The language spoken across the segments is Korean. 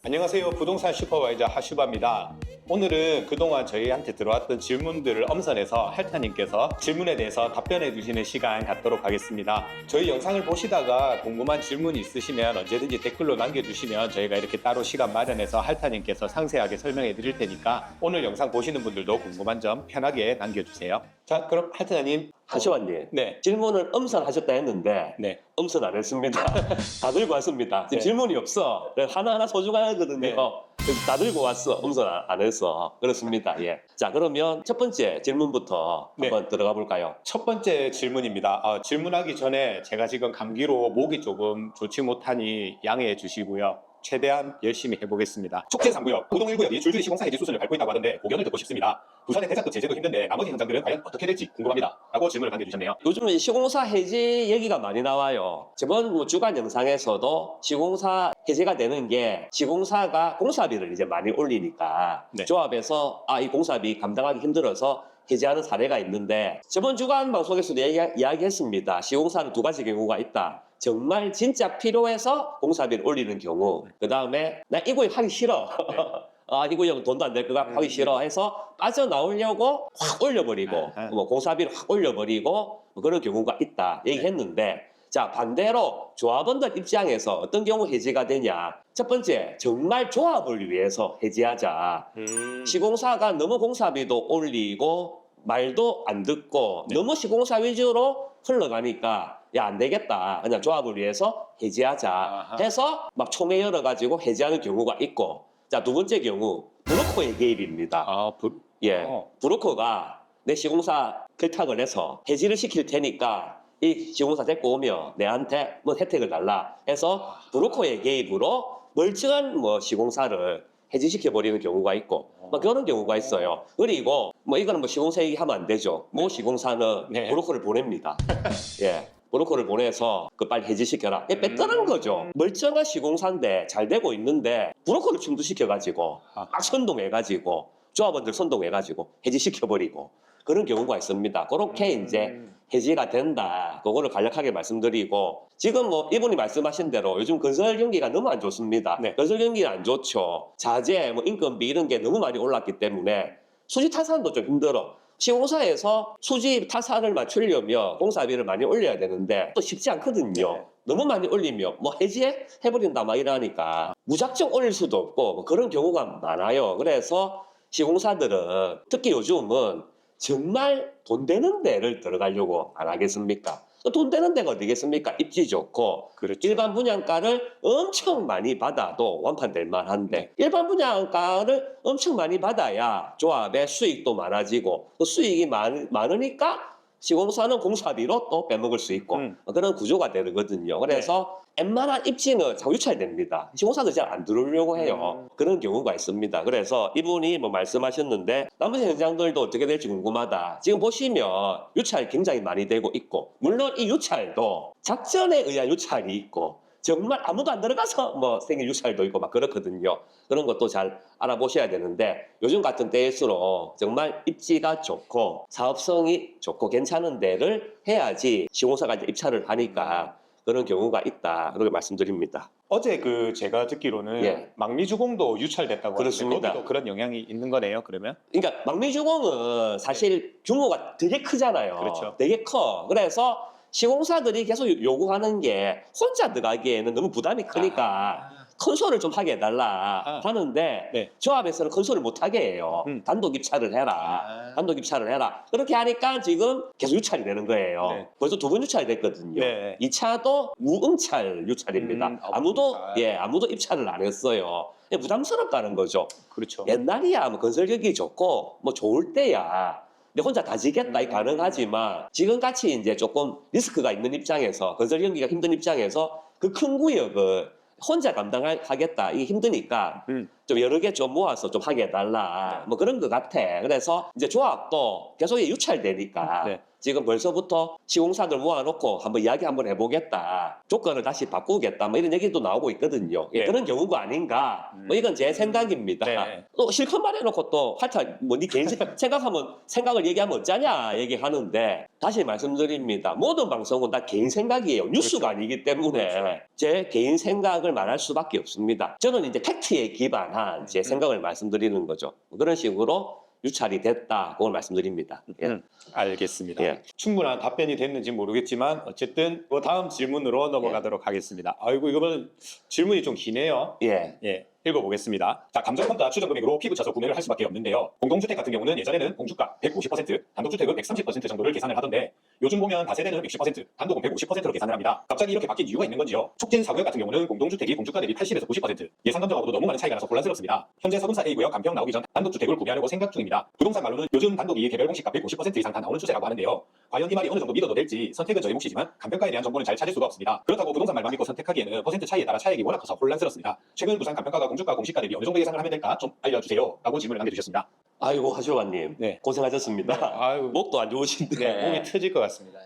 안녕하세요. 부동산 슈퍼바이저 하슈바입니다. 오늘은 그동안 저희한테 들어왔던 질문들을 엄선해서 할타님께서 질문에 대해서 답변해 주시는 시간 갖도록 하겠습니다. 저희 영상을 보시다가 궁금한 질문이 있으시면 언제든지 댓글로 남겨주시면 저희가 이렇게 따로 시간 마련해서 할타님께서 상세하게 설명해 드릴 테니까 오늘 영상 보시는 분들도 궁금한 점 편하게 남겨주세요. 자, 그럼 할타님. 하시원님, 네. 질문을 엄선하셨다 했는데 네. 엄선 안 했습니다. 다 들고 왔습니다. 지금 네. 질문이 없어. 하나하나 소중하거든요. 네. 그래서 다 들고 왔어. 엄선 안 했어. 그렇습니다. 예. 자, 그러면 첫 번째 질문부터 네. 한번 들어가 볼까요? 첫 번째 질문입니다. 질문하기 전에 제가 지금 감기로 목이 조금 좋지 못하니 양해해 주시고요. 최대한 열심히 해보겠습니다. 축제 3구역, 고동 1구역이 줄줄이 시공사 해지 수순을 밟고 있다고 하던데 고견을 듣고 싶습니다. 부산의 대작급 제재도 힘든데 나머지 현장들은 과연 어떻게 될지 궁금합니다. 라고 질문을 남겨주셨네요. 요즘은 시공사 해지 얘기가 많이 나와요. 저번 주간 영상에서도 시공사 해제가 되는 게 시공사가 공사비를 이제 많이 올리니까 네. 조합에서 이 공사비 감당하기 힘들어서 해제하는 사례가 있는데 저번 주간 방송에서도 이야기했습니다. 시공사는 두 가지 경우가 있다. 정말 진짜 필요해서 공사비를 올리는 경우, 그 다음에 나 이 구역 하기 싫어. 이 구역은 돈도 안 될 것 같고 하기 싫어 해서 빠져나오려고 확 올려버리고 뭐 공사비를 확 올려버리고 뭐 그런 경우가 있다 얘기했는데, 자, 반대로 조합원들 입장에서 어떤 경우 해지가 되냐. 첫 번째, 정말 조합을 위해서 해지하자. 시공사가 너무 공사비도 올리고 말도 안 듣고 너무 시공사 위주로 흘러가니까 야, 안 되겠다. 그냥 조합을 위해서 해지하자 해서 막 총회 열어가지고 해지하는 경우가 있고, 자, 두 번째 경우 브로커의 개입입니다. 예, 브로커가 내 시공사 결탁을 해서 해지를 시킬 테니까 이 시공사 데리고 오면 내한테 뭐 혜택을 달라 해서 브로커의 개입으로 멀쩡한 뭐 시공사를 해지시켜버리는 경우가 있고, 뭐 그런 경우가 있어요. 그리고 뭐 이거는 뭐 시공사 얘기하면 안 되죠. 뭐 시공사는 네. 브로커를 보냅니다. 예. 브로커를 보내서 그 빨리 해지시켜라. 뺐다는 거죠. 멀쩡한 시공사인데 잘 되고 있는데 브로커를 충두시켜가지고 막 선동해가지고 조합원들 선동해가지고 해지시켜버리고 그런 경우가 있습니다. 그렇게 이제 해지가 된다. 그거를 간략하게 말씀드리고, 지금 뭐 이분이 말씀하신 대로 요즘 건설 경기가 너무 안 좋습니다. 네. 건설 경기가 안 좋죠. 자재, 뭐 인건비 이런 게 너무 많이 올랐기 때문에 수지 타산도 좀 힘들어. 시공사에서 수지 타산을 맞추려면 공사비를 많이 올려야 되는데 또 쉽지 않거든요. 네. 너무 많이 올리면 뭐 해지해버린다 막 이러니까 무작정 올릴 수도 없고 뭐 그런 경우가 많아요. 그래서 시공사들은 특히 요즘은 정말 돈 되는 데를 들어가려고 안 하겠습니까? 돈 되는 데가 어디겠습니까? 입지 좋고 그렇죠. 일반 분양가를 엄청 많이 받아도 완판될 만한데, 네. 일반 분양가를 엄청 많이 받아야 조합의 수익도 많아지고 또 수익이 많으니까 시공사는 공사비로 또 빼먹을 수 있고 그런 구조가 되거든요. 그래서 웬만한 입지는 자꾸 유찰됩니다. 시공사도 잘 안 들어오려고 해요. 그런 경우가 있습니다. 그래서 이분이 뭐 말씀하셨는데 나머지 현장들도 어떻게 될지 궁금하다. 지금 보시면 유찰 굉장히 많이 되고 있고, 물론 이 유찰도 작전에 의한 유찰이 있고 정말 아무도 안 들어가서 뭐 생긴 유찰도 있고 막 그렇거든요. 그런 것도 잘 알아보셔야 되는데, 요즘 같은 때일수록 정말 입지가 좋고 사업성이 좋고 괜찮은 데를 해야지 시공사가 이제 입찰을 하니까 그런 경우가 있다. 그렇게 말씀드립니다. 어제 제가 듣기로는 예. 망미주공도 유찰됐다고 그렇습니다. 하는데 거기도 그런 영향이 있는 거네요, 그러면? 그러니까 망미주공은 사실 규모가 되게 크잖아요. 그렇죠. 되게 커. 그래서 시공사들이 계속 요구하는 게 혼자 들어가기에는 너무 부담이 크니까 컨소를 좀 하게 해달라 하는데 네. 조합에서는 컨소를 못 하게 해요. 단독 입찰을 해라. 단독 입찰을 해라. 그렇게 하니까 지금 계속 유찰이 되는 거예요. 네. 벌써 두 번 유찰이 됐거든요. 네. 2차도 무응찰 유찰입니다. 아무도 입찰을 안 했어요. 부담스럽다는 거죠. 그렇죠. 옛날이야 뭐 건설 경기 좋고 뭐 좋을 때야 근데 혼자 다 지겠다 가능하지만 지금같이 이제 조금 리스크가 있는 입장에서, 건설 경기가 힘든 입장에서 그 큰 구역을 혼자 감당하겠다 이게 힘드니까 좀 여러 개 좀 모아서 좀 하게 해달라. 뭐 그런 것 같아. 그래서 이제 조합도 계속 유찰되니까 네. 지금 벌써부터 시공사들 모아놓고 한번 이야기 한번 해보겠다. 조건을 다시 바꾸겠다. 뭐 이런 얘기도 나오고 있거든요. 예, 네. 그런 경우가 아닌가. 뭐 이건 제 생각입니다. 네. 또 실컷 말해놓고 또 하여튼 뭐네 개인 생각하면 생각을 얘기하면 어쩌냐 얘기하는데 다시 말씀드립니다. 모든 방송은 다 개인 생각이에요. 뉴스가 아니기 때문에 제 개인 생각을 말할 수밖에 없습니다. 저는 이제 팩트에 기반한 제 생각을 말씀드리는 거죠. 그런 식으로 유찰이 됐다. 그걸 말씀드립니다. 예. 알겠습니다. 예. 충분한 답변이 됐는지 모르겠지만 어쨌든 그 다음 질문으로 넘어가도록 하겠습니다. 아이고 이거는 질문이 좀 기네요. 예. 예, 읽어보겠습니다. 자, 감정평가 추정 금액으로 피 붙여서 구매를 할 수밖에 없는데요. 공동주택 같은 경우는 예전에는 공주가 150%, 단독주택은 130% 정도를 계산을 하던데 요즘 보면 다세대는 60%, 단독은 150%로 계산을 합니다. 갑자기 이렇게 바뀐 이유가 있는 건지요. 촉진 사구역 같은 경우는 공동주택이 공주가 대비 80에서 90%, 예상 감정하고도 너무 많은 차이가 나서 혼란스럽습니다. 현재 서금사 A구역 간평 나오기 전 단독주택을 구매하려고 생각 중입니다. 부동산 말로는 요즘 단독이 개별 공시가 150% 이상 다 나오는 추세라고 하는데요. 과연 이 말이 어느 정도 믿어도 될지 선택은 저희 몫이지만 간평가에 대한 정보는 잘 찾을 수가 없습니다. 그렇다고 부동산 말만 믿고 선택하기에는 퍼센트 차이에 따라 차익이 워낙 커서 혼란스럽습니다. 최근 부산 간평가가 공주가 공시가 대비 어느 정도 예상을 하면 될까 좀 알려주세요. 라고 질문을 남겨주셨습니다. 아이고 하조관님 네. 고생하셨습니다. 아유, 목도 안 좋으신데 목이 터질 것 같습니다.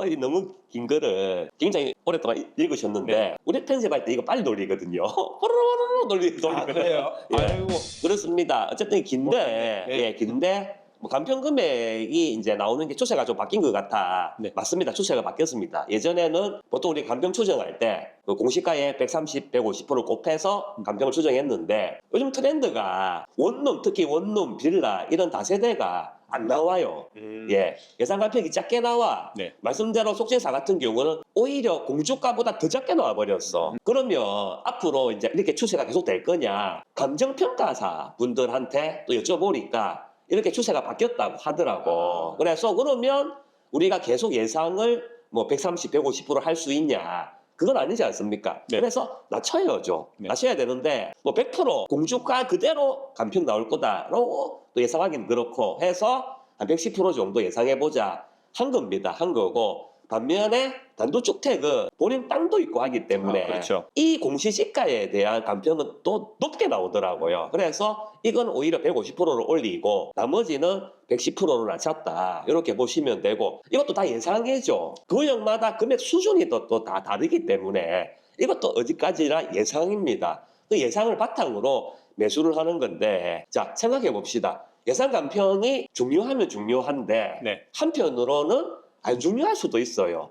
이 너무 긴 거를 굉장히 오랫동안 읽으셨는데 우리 편집할 때 이거 빨리 돌리거든요. 호로로로로 돌리거든요. 그래요? 예. 아이고. 그렇습니다. 어쨌든 긴데 네. 예, 긴데 뭐 간평 금액이 이제 나오는 게 추세가 좀 바뀐 것 같아. 네. 맞습니다. 추세가 바뀌었습니다. 예전에는 보통 우리 간평 추정할 때 그 공시가에 130, 150% 곱해서 간평을 추정했는데 요즘 트렌드가 원룸, 특히 원룸, 빌라 이런 다세대가 안 나와요. 예, 예상 간평이 작게 나와. 네. 말씀대로 속진사 같은 경우는 오히려 공주가보다 더 작게 나와버렸어. 그러면 앞으로 이제 이렇게 추세가 계속 될 거냐? 감정평가사 분들한테 또 여쭤보니까 이렇게 추세가 바뀌었다고 하더라고. 그래서 그러면 우리가 계속 예상을 뭐 130, 150% 할 수 있냐? 그건 아니지 않습니까? 네. 그래서 낮춰야죠. 네. 낮춰야 되는데 뭐 100% 공주가 그대로 간평 나올 거다라고 또 예상하기는 그렇고 해서 한 110% 정도 예상해보자 한 겁니다. 한 거고 반면에 단독주택은 본인 땅도 있고 하기 때문에 그렇죠. 이 공시지가에 대한 간평은 또 높게 나오더라고요. 그래서 이건 오히려 150%를 올리고 나머지는 110%를 낮췄다. 이렇게 보시면 되고 이것도 다 예상이죠. 구역마다 금액 수준이 또 다 다르기 때문에 이것도 어디까지나 예상입니다. 그 예상을 바탕으로 매수를 하는 건데 자 생각해 봅시다. 예상 간평이 중요하면 중요한데 네. 한편으로는 안 중요할 수도 있어요.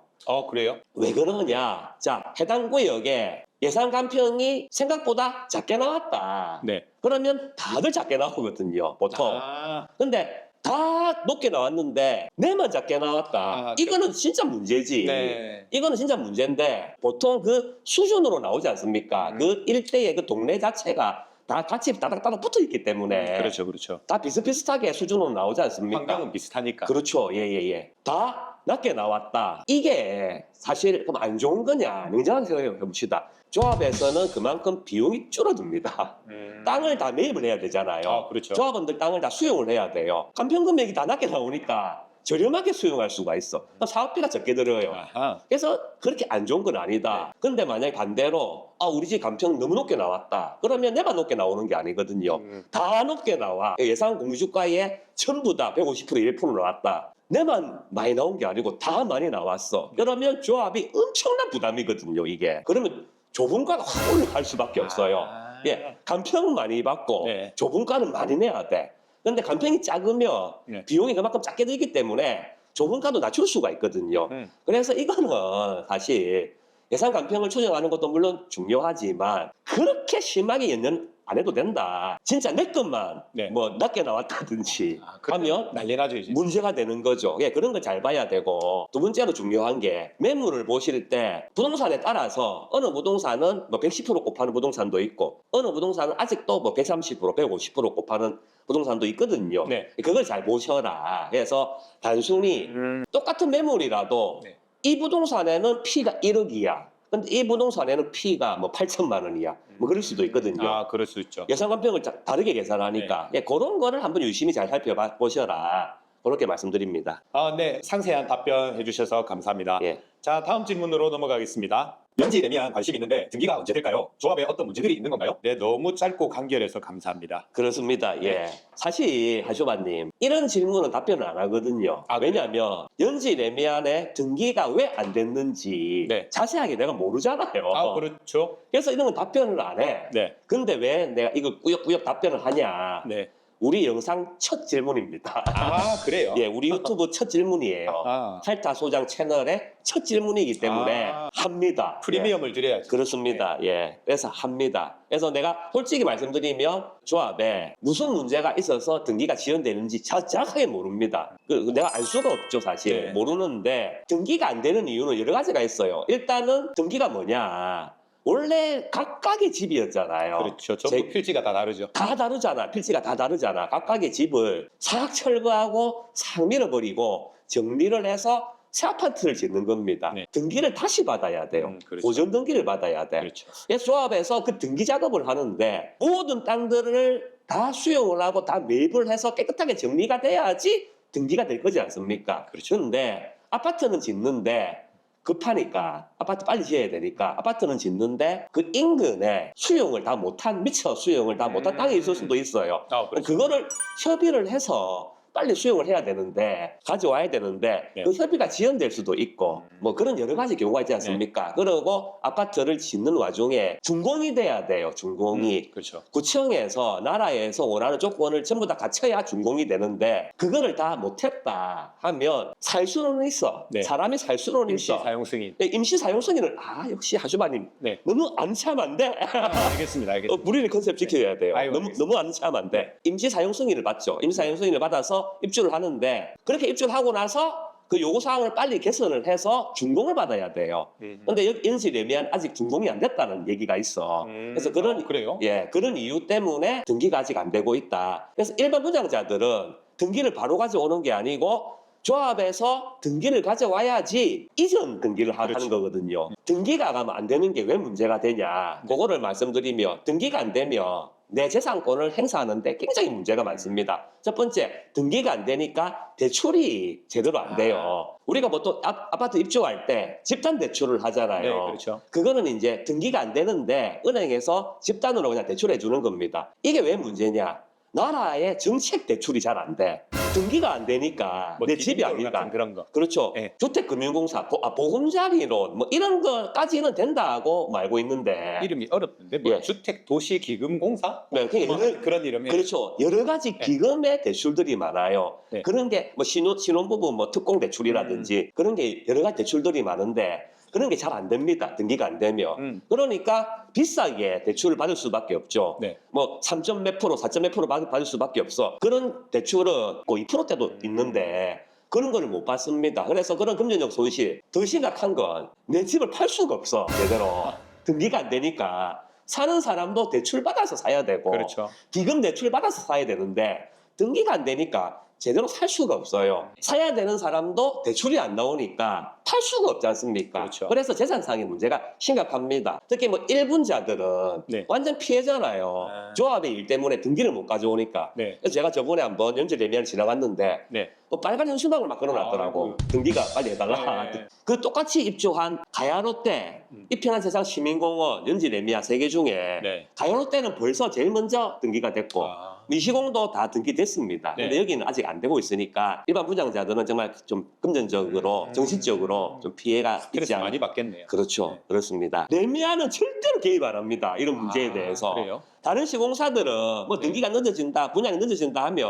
그래요? 왜 그러냐? 자, 해당 구역에 예상 간평이 생각보다 작게 나왔다. 네. 그러면 다들 작게 나오거든요, 보통. 아, 근데 다 높게 나왔는데 내만 작게 나왔다. 아, 이거는 진짜 문제지. 네. 이거는 진짜 문제인데 보통 그 수준으로 나오지 않습니까? 그 일대의 그 동네 자체가 다 같이 따닥따닥 붙어 있기 때문에 그렇죠, 그렇죠. 다 비슷비슷하게 수준으로 나오지 않습니까? 환경은 비슷하니까. 그렇죠. 예. 다 낮게 나왔다. 이게 사실 그럼 안 좋은 거냐? 냉정하게 생각해 봅시다. 조합에서는 그만큼 비용이 줄어듭니다. 땅을 다 매입을 해야 되잖아요. 그렇죠. 조합원들 땅을 다 수용을 해야 돼요. 간평 금액이 다 낮게 나오니까 저렴하게 수용할 수가 있어. 그럼 사업비가 적게 들어요. 아하. 그래서 그렇게 안 좋은 건 아니다. 근데 만약에 반대로 우리 집 간평 너무 높게 나왔다. 그러면 내만 높게 나오는 게 아니거든요. 다 높게 나와. 예상 공시주가에 전부 다 150%, 1% 나왔다. 내만 많이 나온 게 아니고 다 많이 나왔어. 그러면 조합이 엄청난 부담이거든요, 이게. 그러면 좁은가가 확 올라갈 수밖에 없어요. 예, 간평은 많이 받고 네. 좁은가는 많이 내야 돼. 근데 간평이 작으면 네. 비용이 그만큼 작게 들기 때문에 좁은가도 낮출 수가 있거든요. 그래서 이거는 사실 예산 간평을 추정하는 것도 물론 중요하지만 그렇게 심하게 연연 안 해도 된다. 진짜 내 것만 네. 뭐 낮게 나왔다든지 하면 난리 나죠, 이제. 문제가 되는 거죠. 예, 그런 거 잘 봐야 되고 두 번째로 중요한 게 매물을 보실 때 부동산에 따라서 어느 부동산은 뭐 110% 곱하는 부동산도 있고 어느 부동산은 아직도 뭐 130%, 150% 곱하는 부동산도 있거든요. 네. 그걸 잘 보셔라. 그래서 단순히 똑같은 매물이라도 네. 이 부동산에는 피가 1억이야. 근데 이 부동산에는 피가 뭐 8천만 원이야. 뭐 그럴 수도 있거든요. 그럴 수 있죠. 예상 간평을 다르게 계산하니까 예, 그런 거를 한번 유심히 잘 살펴보셔라. 그렇게 말씀드립니다. 네. 상세한 답변 해주셔서 감사합니다. 예. 자, 다음 질문으로 넘어가겠습니다. 연지 레미안 관심이 있는데 등기가 언제 될까요? 조합에 어떤 문제들이 있는 건가요? 네, 너무 짧고 간결해서 감사합니다. 그렇습니다. 예. 사실 하쇼바님 이런 질문은 답변을 안 하거든요. 아, 그래요? 왜냐하면 연지 레미안의 등기가 왜 안 됐는지 네. 자세하게 내가 모르잖아요. 아, 그렇죠. 그래서 이런 건 답변을 안 해. 네, 근데 왜 내가 이걸 꾸역꾸역 답변을 하냐? 네. 우리 영상 첫 질문입니다. 아, 그래요? 예, 우리 유튜브 첫 질문이에요. 아, 할타 소장 채널의 첫 질문이기 때문에 아. 합니다. 예. 프리미엄을 드려야죠. 그렇습니다. 예. 그래서 합니다. 그래서 내가 솔직히 말씀드리면 조합에 무슨 문제가 있어서 등기가 지연되는지 정확하게 모릅니다. 내가 알 수가 없죠, 사실. 네. 모르는데 등기가 안 되는 이유는 여러 가지가 있어요. 일단은 등기가 뭐냐. 원래 각각의 집이었잖아요. 그렇죠. 전부 필지가 다 다르죠. 다 다르잖아. 필지가 다 다르잖아. 각각의 집을 싹 철거하고 싹 밀어버리고 정리를 해서 새 아파트를 짓는 겁니다. 네. 등기를 다시 받아야 돼요. 그렇죠. 보전 등기를 받아야 돼. 그렇죠. 그래서 조합에서 그 등기 작업을 하는데 모든 땅들을 다 수용을 하고 다 매입을 해서 깨끗하게 정리가 돼야지 등기가 될 거지 않습니까? 그렇죠. 그런데 아파트는 짓는데 급하니까 아파트 빨리 지어야 되니까 아파트는 짓는데 그 인근에 수용을 다 못한 미처 수용을 다 못한 땅이 있을 수도 있어요. 아, 그렇죠. 그거를 협의를 해서 빨리 수용을 해야 되는데 가져와야 되는데 네. 그 협의가 지연될 수도 있고 뭐 그런 여러 가지 경우가 있지 않습니까? 그리고 아파트를 짓는 와중에 준공이 돼야 돼요. 준공이. 그렇죠. 구청에서 나라에서 원하는 조건을 전부 다 갖춰야 준공이 되는데 그거를 다 못했다 하면 살 수는 있어. 네. 사람이 살 수는 임시 있어. 사용 승인. 네, 임시 사용 승인을 역시 하주바님 네. 너무 안 차면 안 돼. 알겠습니다. 알겠습니다. 우리는 컨셉 지켜야 돼요. 아이고, 너무 알겠습니다. 너무 안 차면 안 돼. 임시 사용 승인을 받죠. 임시 사용 승인을 받아서 입주를 하는데 그렇게 입주를 하고 나서 그 요구 사항을 빨리 개선을 해서 준공을 받아야 돼요. 근데 여기 연시 레미안 아직 준공이 안 됐다는 얘기가 있어. 그래서 그런 그래요? 예, 그런 이유 때문에 등기가 아직 안 되고 있다. 그래서 일반 분양자들은 등기를 바로 가져오는 게 아니고 조합에서 등기를 가져와야지 이전 등기를 하는 그렇죠. 거거든요. 등기가 가면 안 되는 게 왜 문제가 되냐. 그거를 말씀드리면 등기가 안 되면 내 재산권을 행사하는데 굉장히 문제가 많습니다. 첫 번째, 등기가 안 되니까 대출이 제대로 안 돼요. 우리가 보통 아파트 입주할 때 집단 대출을 하잖아요. 네, 그렇죠. 그거는 이제 등기가 안 되는데 은행에서 집단으로 그냥 대출해 주는 겁니다. 이게 왜 문제냐? 나라의 정책 대출이 잘 안 돼. 등기가 안 되니까 뭐 내 집이 디딤돌 아니까. 같은 그런 거. 그렇죠. 네. 주택금융공사, 보금자리론 뭐 이런 거까지는 된다고 알고 있는데. 이름이 어렵던데 뭐 예. 주택도시기금공사? 네, 그게 뭐 여러- 그런 이름이. 그렇죠. 여러 가지 기금의 대출들이 많아요. 네. 그런 게 뭐 신혼부부 뭐 특공 대출이라든지 그런 게 여러 가지 대출들이 많은데 그런 게 잘 안 됩니다. 등기가 안 되면. 그러니까 비싸게 대출을 받을 수밖에 없죠. 네. 뭐 3점 몇 프로, 4점 몇 프로 받을 수밖에 없어. 그런 대출은 거의 2%대도 있는데 그런 거를 못 받습니다. 그래서 그런 금전적 손실. 더 심각한 건 내 집을 팔 수가 없어. 제대로. 등기가 안 되니까 사는 사람도 대출 받아서 사야 되고 그렇죠. 기금 대출 받아서 사야 되는데 등기가 안 되니까 제대로 살 수가 없어요. 사야 되는 사람도 대출이 안 나오니까 팔 수가 없지 않습니까? 그렇죠. 그래서 재산상의 문제가 심각합니다. 특히 뭐 1분자들은 네. 완전 피해잖아요. 아. 조합의 일 때문에 등기를 못 가져오니까. 네. 그래서 제가 저번에 한번 연재 레미안 지나갔는데 네. 또 빨간 현수막을 막 걸어놨더라고. 아이고. 등기가 빨리 해달라. 네. 그 똑같이 입주한 가야롯데, 이편한 세상 시민공원, 연지 레미안 세 개 중에 네. 가야롯데는 벌써 제일 먼저 등기가 됐고 아. 미시공도 다 등기됐습니다. 네. 근데 여기는 아직 안 되고 있으니까 일반 분양자들은 정말 좀 금전적으로, 정신적으로 좀 피해가 있지 스트레스 않나. 많이 받겠네요. 그렇죠. 네. 그렇습니다. 레미안은 절대로 개입 안 합니다. 이런 문제에 아, 대해서. 그래요? 다른 시공사들은 뭐 네. 등기가 늦어진다, 분양이 늦어진다 하면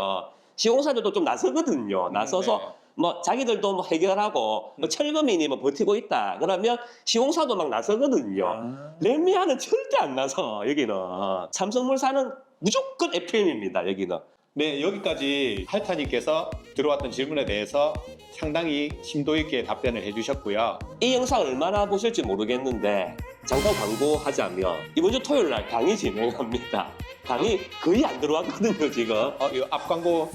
시공사들도 좀 나서거든요. 나서서 네. 뭐 자기들도 뭐 해결하고 뭐 철거민이 뭐 버티고 있다. 그러면 시공사도 막 나서거든요. 아. 레미안은 절대 안 나서 여기는 삼성물산은 무조건 FM입니다. 여기는. 네, 여기까지 할타님께서 들어왔던 질문에 대해서 상당히 심도 있게 답변을 해주셨고요. 이 영상을 얼마나 보실지 모르겠는데 잠깐 광고하자면 이번 주 토요일 날 강의 진행합니다. 강의 거의 안 들어왔거든요 지금. 이거 앞 광고.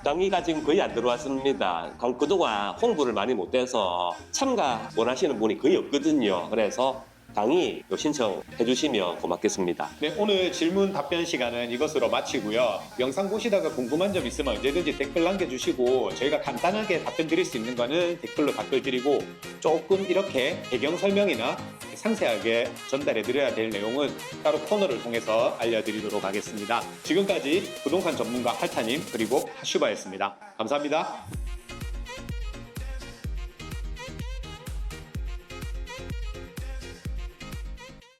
강의가 지금 거의 안 들어왔습니다. 그동안 홍보를 많이 못해서 참가 원하시는 분이 거의 없거든요. 그래서 강의 신청해 주시면 고맙겠습니다. 네, 오늘 질문 답변 시간은 이것으로 마치고요. 영상 보시다가 궁금한 점 있으면 언제든지 댓글 남겨주시고 저희가 간단하게 답변 드릴 수 있는 거는 댓글로 답글 드리고 조금 이렇게 배경 설명이나 상세하게 전달해 드려야 될 내용은 따로 코너를 통해서 알려드리도록 하겠습니다. 지금까지 부동산 전문가 할타님 그리고 하슈바였습니다. 감사합니다.